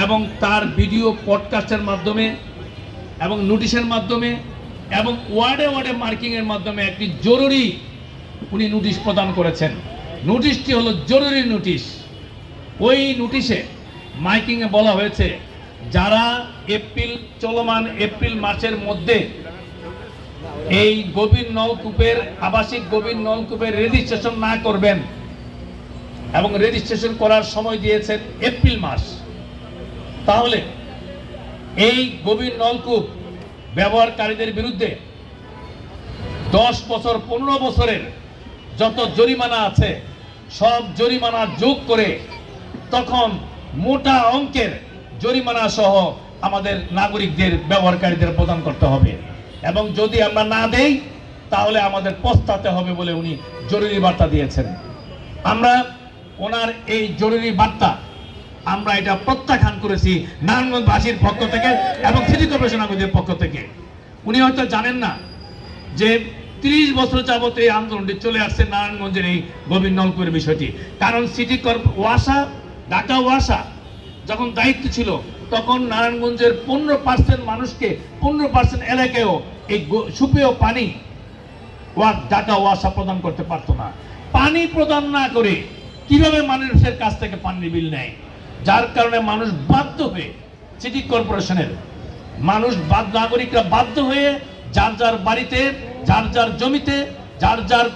এবং তার ভিডিও পডকাস্টের মাধ্যমে এবং নোটিশের মাধ্যমে এবং ওয়ার্ডে ওয়ার্ডে মার্কিংয়ের মাধ্যমে একটি জরুরি উনি নোটিশ প্রদান করেছেন। নোটিশটি হলো জরুরি নোটিশ। ওই নোটিশে মাইকিংয়ে বলা হয়েছে যারা চলমান এপ্রিল মাসের মধ্যে এই গভীর নলকূপের আবাসিক গভীর নলকূপের রেজিস্ট্রেশন না করবেন এবং রেজিস্ট্রেশন করার সময় দিয়েছেন এপ্রিল মাস, তাহলে এই গভীর নলকূপ ব্যবহারকারীদের বিরুদ্ধে 10 বছর 15 বছরের যত জরিমানা আছে সব জরিমানা যোগ করে তখন মোটা অঙ্কের জরিমানা সহ আমাদের নাগরিকদের ব্যবহারকারীদের প্রদান করতে হবে এবং যদি আমরা না দেই তাহলে আমাদের পস্তাতে হবে বলে উনি জরুরি বার্তা দিয়েছেন। আমরা ওনার এই জরুরি বার্তা আমরা এটা প্রত্যাখ্যান করেছি নারায়ণগঞ্জবাসীর পক্ষ থেকে এবং সিটি কর্পোরেশন আমাদের পক্ষ থেকে। উনি হয়তো জানেন না যে 30 বছর যাবত এই আন্দোলনটি চলে আসছে নারায়ণগঞ্জের এই গভীর নলকূপের বিষয়টি। কারণ সিটি ঢাকা ওয়াসা যখন দায়িত্ব ছিল তখন নারায়ণগঞ্জের 15% মানুষকে 15% এলাকায়ও এই সুপেয় পানি ঢাকা ওয়াসা প্রদান করতে পারতো না। পানি প্রদান না করে কিভাবে মানুষের কাছ থেকে পানির বিল নেয়, যার কারণে মানুষ বাধ্য হয়ে সিটি কর্পোরেশনের নাগরিকরা বাধ্য হয়ে যার যার বাড়িতে যার যার জমিতে যার যার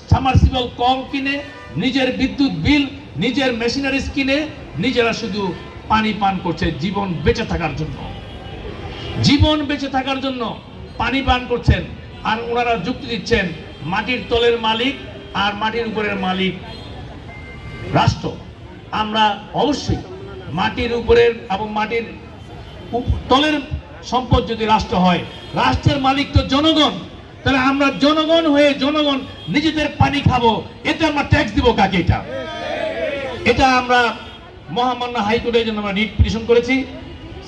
সাবমার্সিবল কল কিনে নিজের বিদ্যুৎ বিল নিজের মেশিনারিজ কিনে নিজেরা শুধু পানি পান করছে জীবন বেঁচে থাকার জন্য পানি পান করছেন। আর ওনারা যুক্তি দিচ্ছেন মাটির তলের মালিক আর মাটির উপরের মালিক রাষ্ট্র। আমরা অবশ্যই মাটির উপরের এবং মাটির তলের সম্পদ যদি রাষ্ট্র হয়, রাষ্ট্রের মালিক তো জনগণ, তাহলে আমরা জনগণ হয়ে জনগণ নিজেদের পানি খাবো, এতে আমরা ট্যাক্স দিব কাকে? এটা আমরা মহামান্য হাইকোর্টের জন্য আমরা রিট পিটিশন করেছি।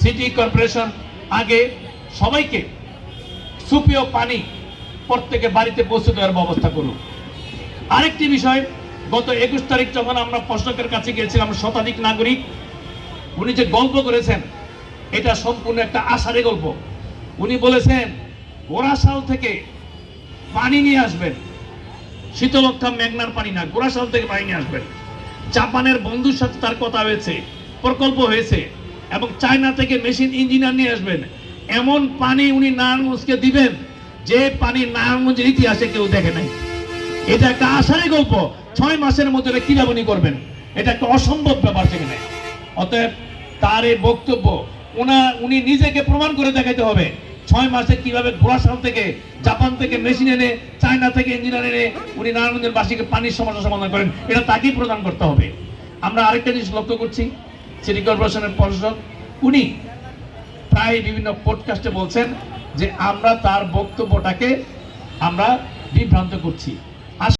সিটি কর্পোরেশন আগে সবাইকে সুপেয় পানি প্রত্যেকের বাড়িতে পৌঁছে দেওয়ার ব্যবস্থা করুন। আরেকটি বিষয়, গত 21 তারিখ যখন আমরা প্রশ্নকের কাছে গিয়েছিলাম শতাধিক নাগরিক, উনি যে গল্প করেছেন এটা সম্পূর্ণ একটা আষাঢ়ে গল্প। উনি বলেছেন গোরাশাল থেকে পানি নিয়ে আসবেন, শীতলক্ষা মেঘনার পানি না, গোরাশাল থেকে পানি নিয়ে আসবেন। জাপানের বন্ধুর সাথে তার কথা হয়েছে, প্রকল্প হয়েছে এবং চায়না থেকে মেশিন ইঞ্জিনিয়ার নিয়ে আসবেন। এমন পানি উনি নারায়ণগঞ্জকে দিবেন যে পানি নারায়ণগঞ্জের ইতিহাসে কেউ দেখে নাই। এটা একটা আষাঢ়ে গল্প। 6 মাসের মধ্যে কিভাবে উনি করবেন? এটা একটা অসম্ভব ব্যাপার সেখানে। অতএব তার এই বক্তব্য উনি নিজেকে প্রমাণ করে দেখাইতে হবে 6 মাসে কিভাবে গোরাশাল থেকে জাপান থেকে মেশিন এনে চায়না থেকে ইঞ্জিনিয়ার এনে উনি নারায়ণগঞ্জের বাসীকে পানির সমস্যা সমাধান করেন, এটা তাকেই প্রদান করতে হবে। আমরা আরেকটা জিনিস লক্ষ্য করছি, সিটি কর্পোরেশনের প্রশাসক উনি প্রায় বিভিন্ন পডকাস্টে বলছেন যে আমরা তার বক্তব্যটাকে আমরা বিভ্রান্ত করছি।